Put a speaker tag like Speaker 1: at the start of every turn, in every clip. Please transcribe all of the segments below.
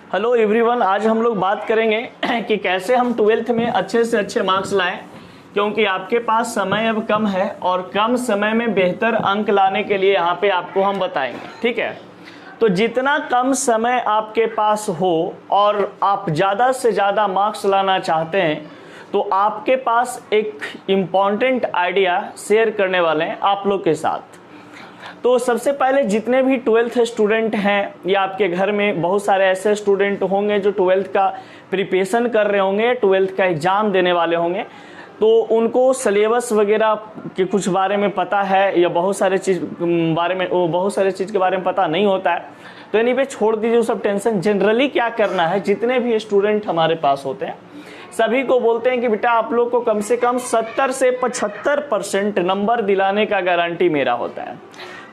Speaker 1: Hello everyone, आज हम लोग बात करेंगे कि कैसे हम 12th में अच्छे से अच्छे मार्क्स लाएं, क्योंकि आपके पास समय अब कम है और कम समय में बेहतर अंक लाने के लिए यहाँ पे आपको हम बताएंगे। ठीक है, तो जितना कम समय आपके पास हो और आप ज़्यादा से ज़्यादा मार्क्स लाना चाहते हैं तो आपके पास एक इम्पॉर्टेंट आइडिया शेयर करने वाले हैं आप लोग के साथ। तो सबसे पहले जितने भी 12th स्टूडेंट हैं या आपके घर में बहुत सारे ऐसे स्टूडेंट होंगे जो 12th का प्रिपरेशन कर रहे होंगे, 12th का एग्ज़ाम देने वाले होंगे, तो उनको सिलेबस वगैरह के कुछ बारे में पता है या बहुत सारे चीज़ के बारे में पता नहीं होता है। तो यानी पे छोड़ दीजिए वो सब टेंशन। जनरली क्या करना है, जितने भी स्टूडेंट हमारे पास होते हैं सभी को बोलते हैं कि बेटा आप लोग को कम से कम 70 से 75% नंबर दिलाने का गारंटी मेरा होता है।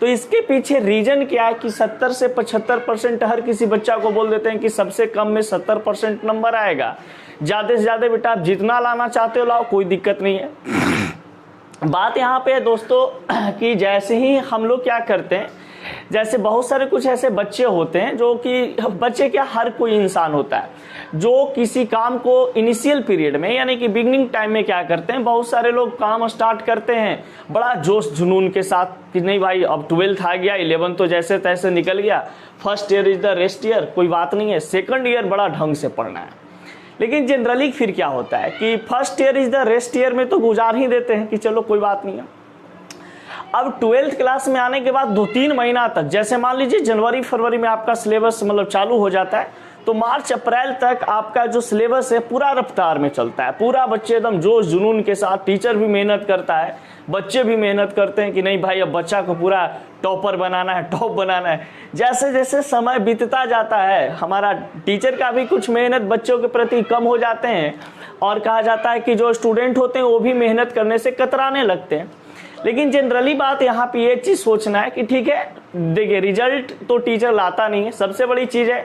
Speaker 1: तो इसके पीछे रीजन क्या है कि 70 से 75% हर किसी बच्चा को बोल देते हैं कि सबसे कम में 70% नंबर आएगा, ज़्यादा से ज़्यादा बेटा आप जितना लाना चाहते हो लाओ, कोई दिक्कत नहीं है। बात यहाँ पे है दोस्तों कि जैसे ही हम लोग क्या करते हैं, जैसे बहुत सारे कुछ ऐसे बच्चे होते हैं जो कि बच्चे क्या, हर कोई इंसान होता है जो किसी काम को इनिशियल पीरियड में यानी कि बिगनिंग टाइम में क्या करते हैं, बहुत सारे लोग काम स्टार्ट करते हैं बड़ा जोश जुनून के साथ कि नहीं भाई अब 12th आ गया, 11th तो जैसे तैसे निकल गया, first year is the rest year, कोई बात नहीं है, सेकंड ईयर बड़ा ढंग से पढ़ना है। लेकिन जनरली फिर क्या होता है कि first year is the rest year में तो गुजार ही देते हैं कि चलो कोई बात नहीं है। अब 12th क्लास में आने के बाद 2-3 महीना तक, जैसे मान लीजिए जनवरी फरवरी में आपका सिलेबस मतलब चालू हो जाता है, तो मार्च अप्रैल तक आपका जो सिलेबस है पूरा रफ्तार में चलता है, पूरा बच्चे एकदम जोश जुनून के साथ, टीचर भी मेहनत करता है, बच्चे भी मेहनत करते हैं कि नहीं भाई अब बच्चा को पूरा टॉपर बनाना है, टॉप बनाना है। जैसे जैसे समय बीतता जाता है हमारा टीचर का भी कुछ मेहनत बच्चों के प्रति कम हो जाते हैं और कहा जाता है कि जो स्टूडेंट होते हैं वो भी मेहनत करने से कतराने लगते हैं। लेकिन जनरली बात यहाँ पे ये चीज़ सोचना है कि ठीक है देखिए रिजल्ट तो टीचर लाता नहीं है, सबसे बड़ी चीज़ है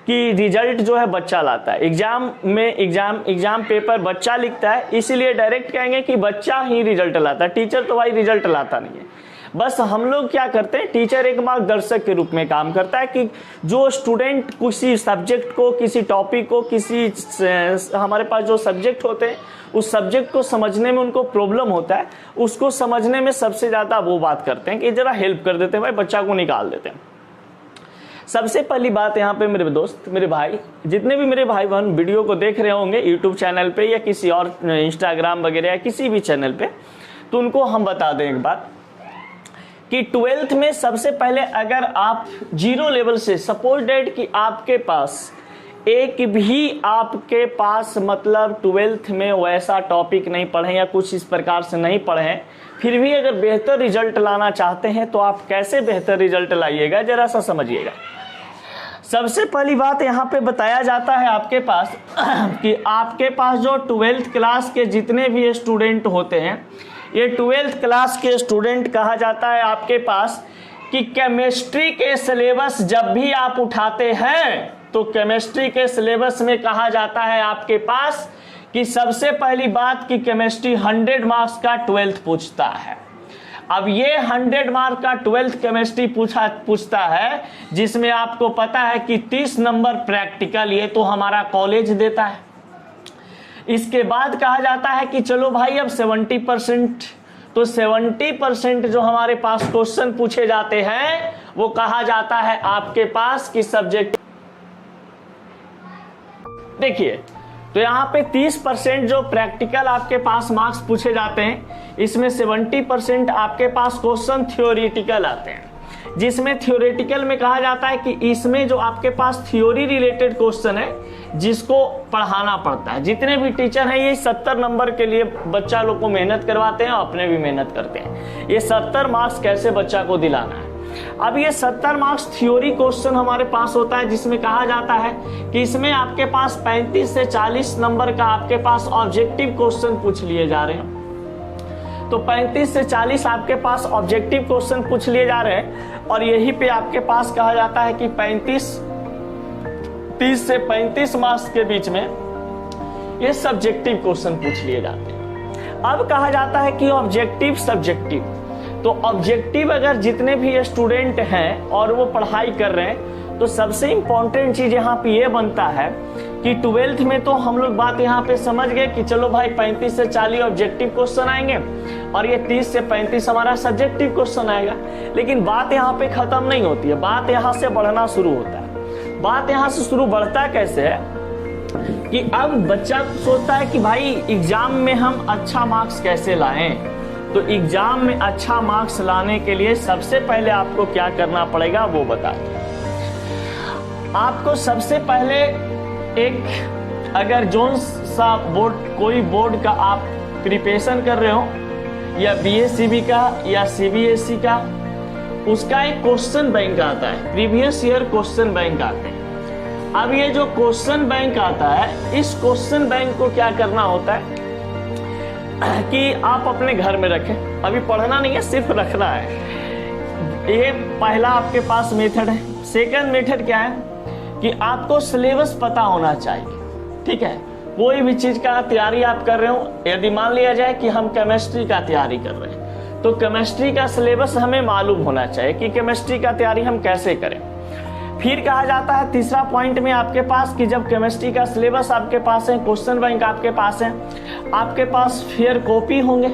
Speaker 1: कि रिजल्ट जो है बच्चा लाता है। एग्जाम पेपर बच्चा लिखता है, इसीलिए डायरेक्ट कहेंगे कि बच्चा ही रिजल्ट लाता है, टीचर तो भाई रिजल्ट लाता नहीं है। बस हम लोग क्या करते हैं, टीचर एक मार्गदर्शक के रूप में काम करता है कि जो स्टूडेंट किसी सब्जेक्ट को, किसी टॉपिक को, हमारे पास जो सब्जेक्ट होते हैं उस सब्जेक्ट को समझने में उनको प्रॉब्लम होता है, उसको समझने में सबसे ज़्यादा वो बात करते हैं कि जरा हेल्प कर देते हैं भाई, बच्चा को निकाल देते हैं। सबसे पहली बात यहाँ पे मेरे दोस्त, मेरे भाई, जितने भी मेरे भाई बहन वीडियो को देख रहे होंगे यूट्यूब चैनल पे या किसी और इंस्टाग्राम वगैरह या किसी भी चैनल पे, तो उनको हम बता दें एक बात कि 12th में सबसे पहले अगर आप 0 लेवल से, सपोज डेट कि आपके पास एक भी आपके पास मतलब 12th में वैसा टॉपिक नहीं पढ़े या कुछ इस प्रकार से नहीं पढ़े, फिर भी अगर बेहतर रिजल्ट लाना चाहते हैं तो आप कैसे बेहतर रिजल्ट लाइएगा जरा सा समझिएगा। सबसे पहली बात यहाँ पे बताया जाता है आपके पास कि आपके पास जो 12th क्लास के जितने भी स्टूडेंट होते हैं, ये 12th क्लास के स्टूडेंट कहा जाता है आपके पास कि केमिस्ट्री के सिलेबस जब भी आप उठाते हैं तो केमिस्ट्री के सिलेबस में कहा जाता है आपके पास कि सबसे पहली बात कि केमिस्ट्री 100 मार्क्स का 12th पूछता है। अब ये 100 मार्क का 12th केमिस्ट्री पूछता है, जिसमें आपको पता है कि 30 नंबर प्रैक्टिकल ये तो हमारा कॉलेज देता है। इसके बाद कहा जाता है कि चलो भाई अब 70%, तो 70% जो हमारे पास क्वेश्चन पूछे जाते हैं वो कहा जाता है आपके पास कि सब्जेक्ट। देखिए तो यहाँ पे 30% जो प्रैक्टिकल आपके पास मार्क्स पूछे जाते हैं, इसमें 70% आपके पास क्वेश्चन थ्योरेटिकल आते हैं, जिसमें थ्योरेटिकल में कहा जाता है कि इसमें जो आपके पास थ्योरी रिलेटेड क्वेश्चन है जिसको पढ़ाना पड़ता है। जितने भी टीचर हैं ये 70 नंबर के लिए बच्चा लोग को मेहनत करवाते हैं और अपने भी मेहनत करते हैं। ये 70 मार्क्स कैसे बच्चा को दिलाना है। अब ये 70 मार्क्स थ्योरी क्वेश्चन हमारे पास होता है, जिसमें कहा जाता है कि इसमें आपके पास 35 से 40 नंबर का आपके पास ऑब्जेक्टिव क्वेश्चन पूछ लिए जा रहे हैं। तो 35 से 40 आपके पास ऑब्जेक्टिव क्वेश्चन पूछ लिए जा रहे हैं और यही पे आपके पास कहा जाता है कि 30 से 35 मार्क्स के बीच में ये सब्जेक्टिव क्वेश्चन पूछ लिए जाते हैं। अब कहा जाता है कि ऑब्जेक्टिव सब्जेक्टिव, तो ऑब्जेक्टिव अगर जितने भी स्टूडेंट हैं और वो पढ़ाई कर रहे हैं तो सबसे इंपॉर्टेंट चीज यहाँ पे ये बनता है कि 12th में तो हम लोग बात यहाँ पे समझ गए कि चलो भाई 35 से 40 ऑब्जेक्टिव क्वेश्चन आएंगे और ये 30 से 35 हमारा सब्जेक्टिव क्वेश्चन आएगा। लेकिन बात यहाँ पे खत्म नहीं होती है, बात यहाँ से बढ़ना शुरू होता है। बात यहाँ से शुरू बढ़ता कैसे है कि अब बच्चा सोचता है कि भाई एग्जाम में हम अच्छा मार्क्स कैसे लाएं। तो एग्जाम में अच्छा मार्क्स लाने के लिए सबसे पहले आपको क्या करना पड़ेगा वो बता दें। आपको सबसे पहले एक, अगर जोन सा बोर्ड, कोई बोर्ड का आप प्रिपरेशन कर रहे हो या बीएससीबी का या सीबीएसई का, उसका एक क्वेश्चन बैंक आता है, प्रीवियस ईयर क्वेश्चन बैंक आते हैं। अब ये जो क्वेश्चन बैंक आता है, इस क्वेश्चन बैंक को क्या करना होता है कि आप अपने घर में रखें। अभी पढ़ना नहीं है, सिर्फ रखना है। ये पहला आपके पास मेथड है। सेकंड मेथड क्या है कि आपको सिलेबस पता होना चाहिए। ठीक है, कोई भी चीज का तैयारी आप कर रहे हो, यदि मान लिया जाए कि हम केमिस्ट्री का तैयारी कर रहे हैं, तो केमिस्ट्री का सिलेबस हमें मालूम होना चाहिए कि केमिस्ट्री का तैयारी हम कैसे करें। फिर कहा जाता है तीसरा पॉइंट में आपके पास कि जब केमिस्ट्री का सिलेबस आपके पास है, क्वेश्चन बैंक आपके पास है, आपके पास फेयर कॉपी होंगे,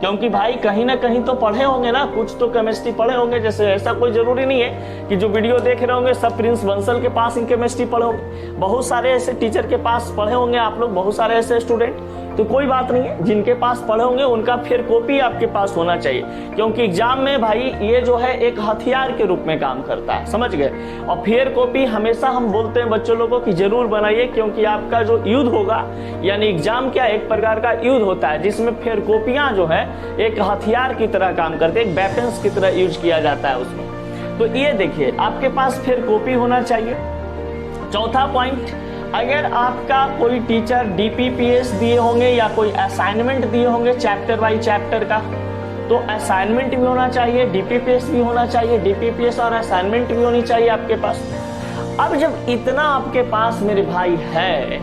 Speaker 1: क्योंकि भाई कहीं ना कहीं तो पढ़े होंगे ना, कुछ तो केमिस्ट्री पढ़े होंगे। जैसे ऐसा कोई जरूरी नहीं है कि जो वीडियो देख रहे होंगे सब प्रिंस बंसल के पास ही केमिस्ट्री पढ़े होंगे। बहुत सारे ऐसे टीचर के पास पढ़े होंगे आप लोग, बहुत सारे ऐसे स्टूडेंट। तो कोई बात नहीं है, जिनके पास पढ़े होंगे उनका फिर कॉपी आपके पास होना चाहिए, क्योंकि एग्जाम में भाई ये जो है एक हथियार के रूप में काम करता है, समझ गए। और फेयर कॉपी हमेशा हम बोलते हैं बच्चों लोगों की जरूर बनाइए, क्योंकि आपका जो युद्ध होगा, यानी एग्जाम क्या एक प्रकार का युद्ध होता है जिसमें फेयर कॉपियां जो है एक हथियार की तरह काम करते हैं, एक वेपन्स की तरह यूज किया जाता है उसमें। तो ये देखिए आपके पास फेयर कॉपी होना चाहिए। चौथा पॉइंट, अगर आपका कोई टीचर डीपीपीएस दिए होंगे या कोई असाइनमेंट दिए होंगे चैप्टर बाय चैप्टर का, तो असाइनमेंट भी होना चाहिए, डीपीपीएस भी होना चाहिए, डीपीपीएस और असाइनमेंट भी होनी चाहिए आपके पास। अब जब इतना आपके पास मेरे भाई है,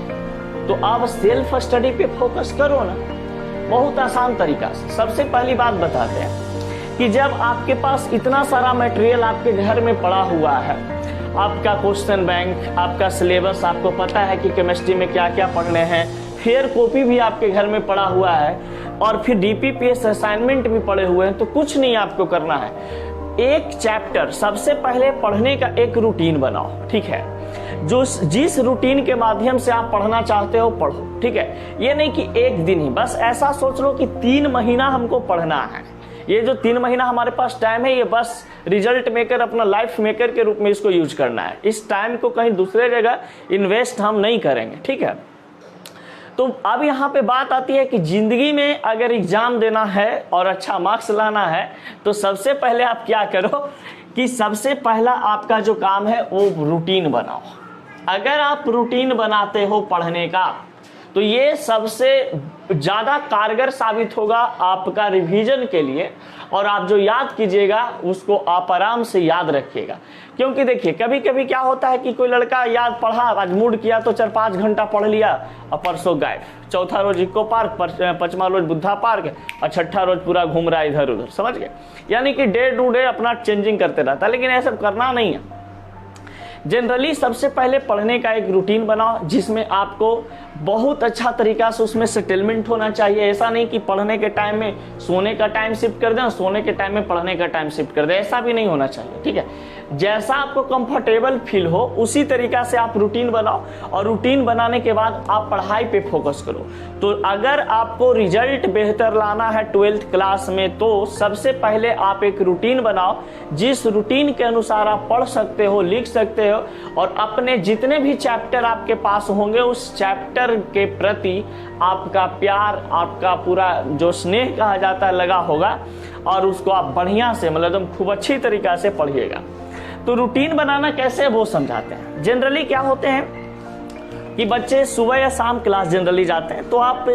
Speaker 1: तो आप सेल्फ स्टडी पे फोकस करो ना, बहुत आसान तरीका से। सबसे पहली बात बताते हैं कि जब आपके पास इतना सारा मटेरियल आपके घर में पड़ा हुआ है, आपका क्वेश्चन बैंक, आपका सिलेबस, आपको पता है कि केमिस्ट्री में क्या क्या पढ़ने हैं, फेयर कॉपी भी आपके घर में पड़ा हुआ है, और फिर डीपीपीएस असाइनमेंट भी पड़े हुए हैं, तो कुछ नहीं आपको करना है। एक चैप्टर सबसे पहले पढ़ने का एक रूटीन बनाओ, ठीक है। जो जिस रूटीन के माध्यम से आप पढ़ना चाहते हो पढ़ो, ठीक है। ये नहीं कि एक दिन ही, बस ऐसा सोच लो कि 3 महीना हमको पढ़ना है। ये जो 3 महीना हमारे पास टाइम है, ये बस रिजल्ट मेकर, अपना लाइफ मेकर के रूप में इसको यूज करना है। इस टाइम को कहीं दूसरे जगह इन्वेस्ट हम नहीं करेंगे, ठीक है। तो अब यहाँ पे बात आती है कि जिंदगी में अगर एग्जाम देना है और अच्छा मार्क्स लाना है, तो सबसे पहले आप क्या करो कि सबसे पहला आपका जो काम है वो रूटीन बनाओ। अगर आप रूटीन बनाते हो पढ़ने का, तो ये सबसे ज्यादा कारगर साबित होगा आपका रिवीजन के लिए, और आप जो याद कीजिएगा उसको आप आराम से याद रखिएगा। क्योंकि देखिए कभी कभी क्या होता है कि कोई लड़का याद पढ़ा, आज मूड किया तो 4-5 घंटा पढ़ लिया और परसों गायब, चौथा रोज इको पार्क, 5वां रोज बुद्धा पार्क और 6ठा रोज पूरा घूम रहा है इधर उधर, समझ गए। यानी कि डे टू डे अपना चेंजिंग करते रहता है, लेकिन ऐसा करना नहीं है। जनरली सबसे पहले पढ़ने का एक रूटीन बनाओ, जिसमें आपको बहुत अच्छा तरीका से उसमें सेटलमेंट होना चाहिए। ऐसा नहीं कि पढ़ने के टाइम में सोने का टाइम शिफ्ट कर दें और सोने के टाइम में पढ़ने का टाइम शिफ्ट कर दें, ऐसा भी नहीं होना चाहिए, ठीक है। जैसा आपको कंफर्टेबल फील हो उसी तरीका से आप रूटीन बनाओ, और रूटीन बनाने के बाद आप पढ़ाई पे फोकस करो। तो अगर आपको रिजल्ट बेहतर लाना है 12th क्लास में, तो सबसे पहले आप एक रूटीन बनाओ, जिस रूटीन के अनुसार आप पढ़ सकते हो, लिख सकते हो, और अपने जितने भी चैप्टर आपके पास होंगे उस चैप्टर के प्रति आपका प्यार, आपका पूरा जो स्नेह कहा जाता है लगा होगा, और उसको आप बढ़िया से, मतलब खूब अच्छी तरीका से पढ़िएगा। तो रूटीन बनाना कैसे वो समझाते हैं। जनरली क्या होते हैं कि बच्चे सुबह या शाम क्लास जनरली जाते हैं, तो आप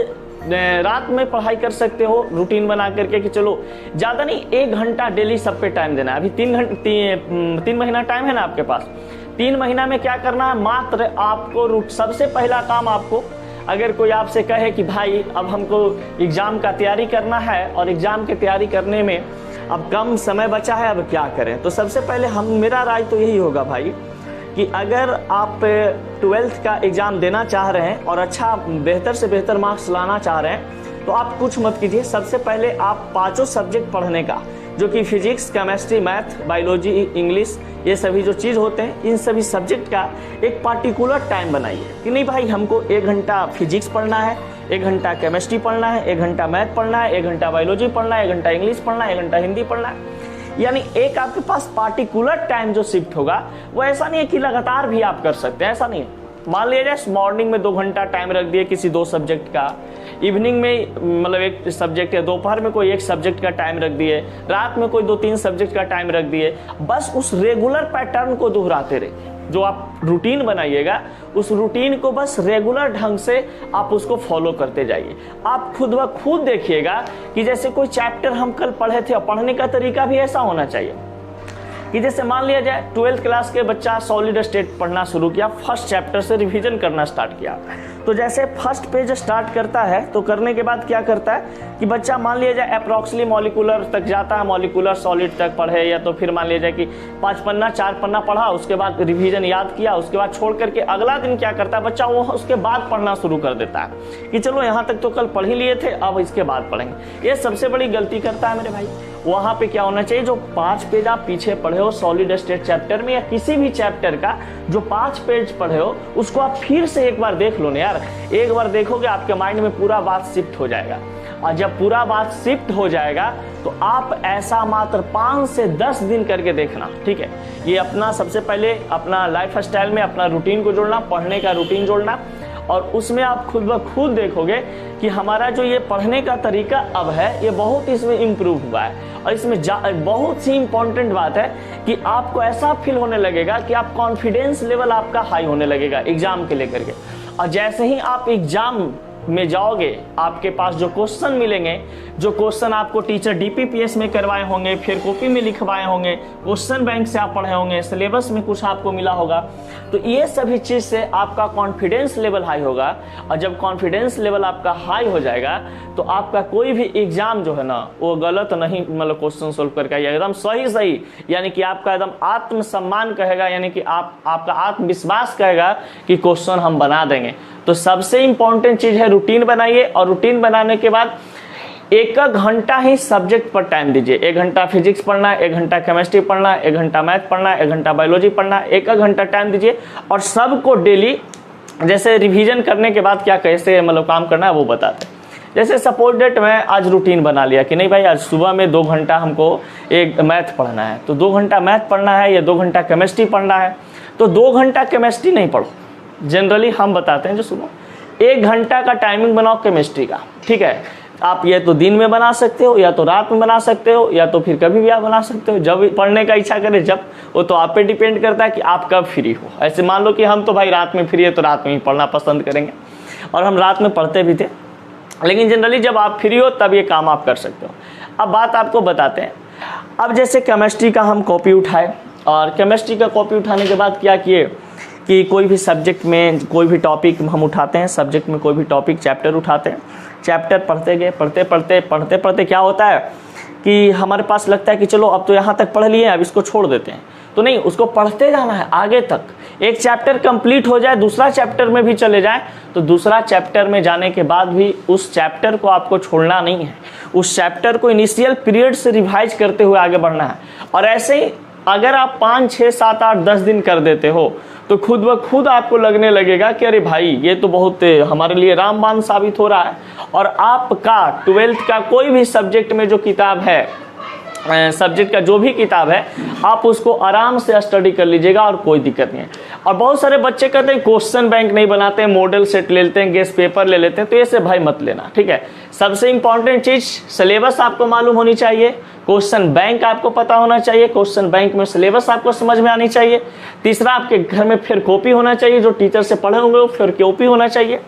Speaker 1: रात में पढ़ाई कर सकते हो रूटीन बना करके कि चलो ज्यादा नहीं 1 घंटा डेली सब पे टाइम देना है। अभी 3 महीना टाइम है ना आपके पास। 3 महीना में क्या करना है, मात्र आपको सबसे पहला काम, आपको अगर कोई आपसे कहे कि भाई अब हमको एग्जाम का तैयारी करना है और एग्जाम की तैयारी करने में अब कम समय बचा है, अब क्या करें, तो सबसे पहले मेरा राय तो यही होगा भाई कि अगर आप 12th का एग्ज़ाम देना चाह रहे हैं और अच्छा बेहतर से बेहतर मार्क्स लाना चाह रहे हैं तो आप कुछ मत कीजिए। सबसे पहले आप पांचों सब्जेक्ट पढ़ने का, जो कि physics, chemistry, math, biology, English, ये सभी जो चीज़ होते हैं, इन सभी सब्जेक्ट का एक पार्टिकुलर टाइम बनाइए कि नहीं भाई हमको 1 घंटा फिजिक्स पढ़ना है, 1 घंटा केमिस्ट्री पढ़ना है, 1 घंटा मैथ पढ़ना है, 1 घंटा बायोलॉजी पढ़ना है, 1 घंटा इंग्लिश पढ़ना है, 1 घंटा हिंदी पढ़ना है। यानी एक आपके पास पार्टिकुलर टाइम जो शिफ्ट होगा वो ऐसा नहीं है कि लगातार भी आप कर सकते हैं, ऐसा नहीं है। मान लीजिए मॉर्निंग में 2 घंटा टाइम रख दिए किसी 2 सब्जेक्ट का, इवनिंग में मतलब 1 सब्जेक्ट है, दोपहर में कोई 1 सब्जेक्ट का टाइम रख दिए, रात में कोई 2-3 सब्जेक्ट का टाइम रख दिए। बस उस रेगुलर पैटर्न को दोहराते रहिए। जो आप रूटीन बनाइएगा उस रूटीन को बस रेगुलर ढंग से आप उसको फॉलो करते जाइए। आप खुद ब खुद देखिएगा कि जैसे कोई चैप्टर हम कल पढ़े थे, पढ़ने का तरीका भी ऐसा होना चाहिए कि जैसे मान लिया जाए 12th क्लास के बच्चा सॉलिड स्टेट पढ़ना शुरू किया, फर्स्ट चैप्टर से रिवीजन करना स्टार्ट किया, तो जैसे फर्स्ट पेज स्टार्ट करता है तो करने के बाद क्या करता है कि बच्चा मान लिया जाए अप्रॉक्सली मॉलिक्यूलर तक जाता है, मॉलिक्यूलर सॉलिड तक पढ़े, या तो फिर मान लिया जाए कि 5 पन्ना 4 पन्ना पढ़ा, उसके बाद रिवीजन याद किया, उसके बाद छोड़ करके अगला दिन क्या करता है बच्चा, वो उसके बाद पढ़ना शुरू कर देता है कि चलो यहाँ तक तो कल पढ़ ही लिए थे, अब इसके बाद पढ़ेंगे। ये सबसे बड़ी गलती करता है मेरे भाई। वहाँ पे क्या होना चाहिए, जो 5 पेज आप पीछे पढ़े हो सॉलिड स्टेट चैप्टर में या किसी भी चैप्टर का जो 5 पेज पढ़े हो उसको आप फिर से एक बार देख लो ना यार। एक बार देखोगे आपके माइंड में पूरा बात शिफ्ट हो जाएगा, और जब पूरा बात शिफ्ट हो जाएगा तो आप ऐसा मात्र 5 से 10 दिन करके देखना, ठीक है। ये अपना सबसे पहले अपना लाइफ स्टाइल में अपना रूटीन को जोड़ना, पढ़ने का रूटीन जोड़ना, और उसमें आप खुद ब खुद देखोगे कि हमारा जो ये पढ़ने का तरीका अब है ये बहुत इसमें इम्प्रूव हुआ है। और इसमें बहुत सी इम्पोर्टेंट बात है कि आपको ऐसा फील होने लगेगा कि आप कॉन्फिडेंस लेवल आपका हाई होने लगेगा एग्जाम के लेकर के। और जैसे ही आप एग्जाम में जाओगे आपके पास जो क्वेश्चन मिलेंगे, जो क्वेश्चन आपको टीचर डीपीपीएस में करवाए होंगे, फिर कॉपी में लिखवाए होंगे, क्वेश्चन बैंक से आप पढ़े होंगे, सिलेबस में कुछ आपको मिला होगा, तो ये सभी चीज से आपका कॉन्फिडेंस लेवल हाई होगा। और जब कॉन्फिडेंस लेवल आपका हाई हो जाएगा तो आपका कोई भी एग्जाम जो है ना वो गलत नहीं, मतलब क्वेश्चन सोल्व करके एकदम सही, यानी कि आपका एकदम आत्मसम्मान कहेगा, यानी कि आपका आत्मविश्वास कहेगा कि क्वेश्चन हम बना देंगे। तो सबसे इंपॉर्टेंट चीज है रूटीन बनाइए, और रूटीन बनाने के बाद 1 घंटा ही सब्जेक्ट पर टाइम दीजिए। 1 घंटा फिजिक्स पढ़ना है, 1 घंटा केमिस्ट्री पढ़ना है, 1 घंटा मैथ पढ़ना है, 1 घंटा बायोलॉजी पढ़ना है, 1 घंटा टाइम दीजिए। और सबको डेली जैसे रिवीजन करने के बाद क्या कैसे मतलब काम करना है वो बताते हैं। जैसे सपोज डेट मैं आज रूटीन बना लिया कि नहीं भाई आज सुबह में 2 घंटा हमको एक मैथ पढ़ना है, तो 2 घंटा मैथ पढ़ना है या 2 घंटा केमिस्ट्री पढ़ना है, तो 2 घंटा केमिस्ट्री नहीं पढ़ो। जनरली हम बताते हैं जो सुनो 1 घंटा का टाइमिंग बनाओ केमिस्ट्री का, ठीक है। आप ये तो दिन में बना सकते हो, या तो रात में बना सकते हो, या तो फिर कभी भी आप बना सकते हो, जब पढ़ने का इच्छा करे जब, वो तो आप पे डिपेंड करता है कि आप कब फ्री हो। ऐसे मान लो कि हम तो भाई रात में फ्री है तो रात में ही पढ़ना पसंद करेंगे, और हम रात में पढ़ते भी थे, लेकिन जनरली जब आप फ्री हो तब ये काम आप कर सकते हो। अब बात आपको बताते हैं। अब जैसे केमिस्ट्री का हम कॉपी उठाए, और केमिस्ट्री का कॉपी उठाने के बाद क्या किए कि कोई भी सब्जेक्ट में कोई भी टॉपिक हम उठाते हैं, सब्जेक्ट में कोई भी टॉपिक चैप्टर उठाते हैं, चैप्टर पढ़ते गए, पढ़ते पढ़ते क्या होता है कि हमारे पास लगता है कि चलो अब तो यहाँ तक पढ़ लिए, अब इसको छोड़ देते हैं। तो नहीं, उसको पढ़ते जाना है आगे तक। एक चैप्टर कंप्लीट हो जाए, दूसरा चैप्टर में भी चले जाए, तो दूसरा चैप्टर में जाने के बाद भी उस चैप्टर को आपको छोड़ना नहीं है। उस चैप्टर को इनिशियल पीरियड से रिवाइज करते हुए आगे बढ़ना है। और ऐसे ही अगर आप 5, 6, 7, 8, 10 दिन कर देते हो तो खुद ब खुद आपको लगने लगेगा कि अरे भाई ये तो बहुत हमारे लिए रामबाण साबित हो रहा है। और आपका 12th का कोई भी सब्जेक्ट में जो किताब है, सब्जेक्ट का जो भी किताब है, आप उसको आराम से स्टडी कर लीजिएगा और कोई दिक्कत नहीं है। और बहुत सारे बच्चे कहते हैं क्वेश्चन बैंक नहीं बनाते, मॉडल सेट ले लेते हैं, गेस पेपर ले लेते हैं, तो ऐसे भाई मत लेना, ठीक है। सबसे इंपॉर्टेंट चीज सिलेबस आपको मालूम होनी चाहिए, क्वेश्चन बैंक आपको पता होना चाहिए, क्वेश्चन बैंक में सिलेबस आपको समझ में आनी चाहिए। तीसरा, आपके घर में फिर कॉपी होना चाहिए, जो टीचर से पढ़े होंगे वो फिर कॉपी होना चाहिए।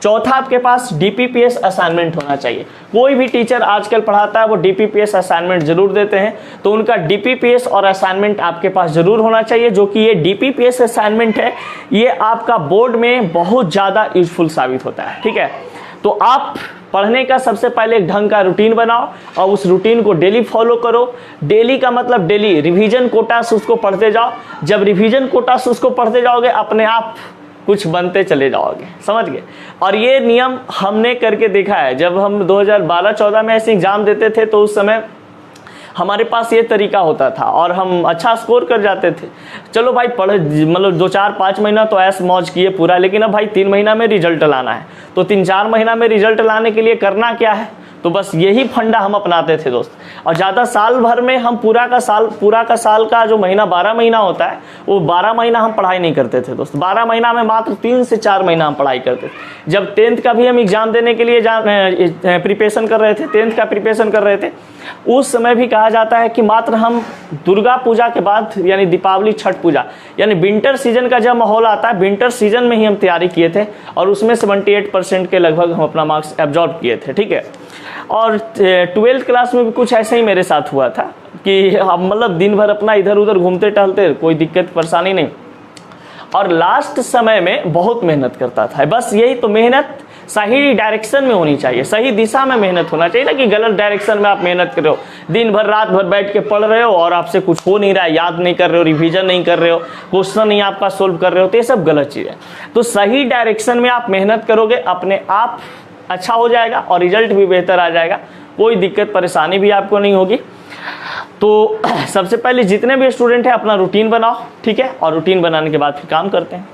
Speaker 1: चौथा, आपके पास डीपीपीएस असाइनमेंट होना चाहिए। कोई भी टीचर आजकल पढ़ाता है वो डीपीपीएस असाइनमेंट जरूर देते हैं, तो उनका डीपीपीएस और असाइनमेंट आपके पास जरूर होना चाहिए। जो कि ये डीपीपीएस असाइनमेंट है ये आपका बोर्ड में बहुत ज़्यादा यूजफुल साबित होता है, ठीक है। तो आप पढ़ने का सबसे पहले एक ढंग का रूटीन बनाओ और उस रूटीन को डेली फॉलो करो। डेली का मतलब डेली रिवीजन कोटा से उसको पढ़ते जाओ। जब रिवीजन कोटा से उसको पढ़ते जाओगे अपने आप कुछ बनते चले जाओगे, समझ गए। और ये नियम हमने करके देखा है। जब हम 2012-14 में ऐसे एग्जाम देते थे तो उस समय हमारे पास ये तरीका होता था और हम अच्छा स्कोर कर जाते थे। चलो भाई पढ़े, मतलब 2-4-5 महीना तो ऐस मौज किए पूरा, लेकिन अब भाई 3 महीना में रिजल्ट लाना है। तो 3-4 महीना में रिजल्ट लाने के लिए करना क्या है, तो बस यही फंडा हम अपनाते थे दोस्त। और ज़्यादा साल भर में हम पूरा का साल का जो महीना 12 महीना होता है वो 12 महीना हम पढ़ाई नहीं करते थे दोस्त। 12 महीना में मात्र 3 से 4 महीना हम पढ़ाई करते थे। जब 10th का भी हम एग्जाम देने के लिए प्रिपरेशन कर रहे थे, 10th का प्रिपरेशन कर रहे थे, उस समय भी कहा जाता है कि मात्र हम दुर्गा पूजा के बाद यानी दीपावली, छठ पूजा यानी विंटर सीजन का जब माहौल आता है, विंटर सीजन में ही हम तैयारी किए थे और उसमें 78% के लगभग हम अपना मार्क्स एब्जॉर्ब किए थे, ठीक है। और 12th क्लास में भी कुछ ऐसा ही मेरे साथ हुआ था कि हम मतलब दिन भर अपना इधर उधर घूमते टहलते, कोई दिक्कत परेशानी नहीं, और लास्ट समय में बहुत मेहनत करता था। बस यही तो, मेहनत सही डायरेक्शन में होनी चाहिए, सही दिशा में मेहनत होना चाहिए ना कि गलत डायरेक्शन में आप मेहनत कर रहे हो, दिन भर रात भर बैठ के पढ़ रहे हो और आपसे कुछ हो नहीं रहा है, याद नहीं कर रहे हो, रिवीजन नहीं कर रहे हो, क्वेश्चन नहीं आपका सोल्व कर रहे हो, तो ये सब गलत चीज़ है। तो सही डायरेक्शन में आप मेहनत करोगे, अपने आप अच्छा हो जाएगा और रिजल्ट भी बेहतर आ जाएगा, कोई दिक्कत परेशानी भी आपको नहीं होगी। तो सबसे पहले जितने भी स्टूडेंट हैं अपना रूटीन बनाओ, ठीक है, और रूटीन बनाने के बाद फिर काम करते हैं।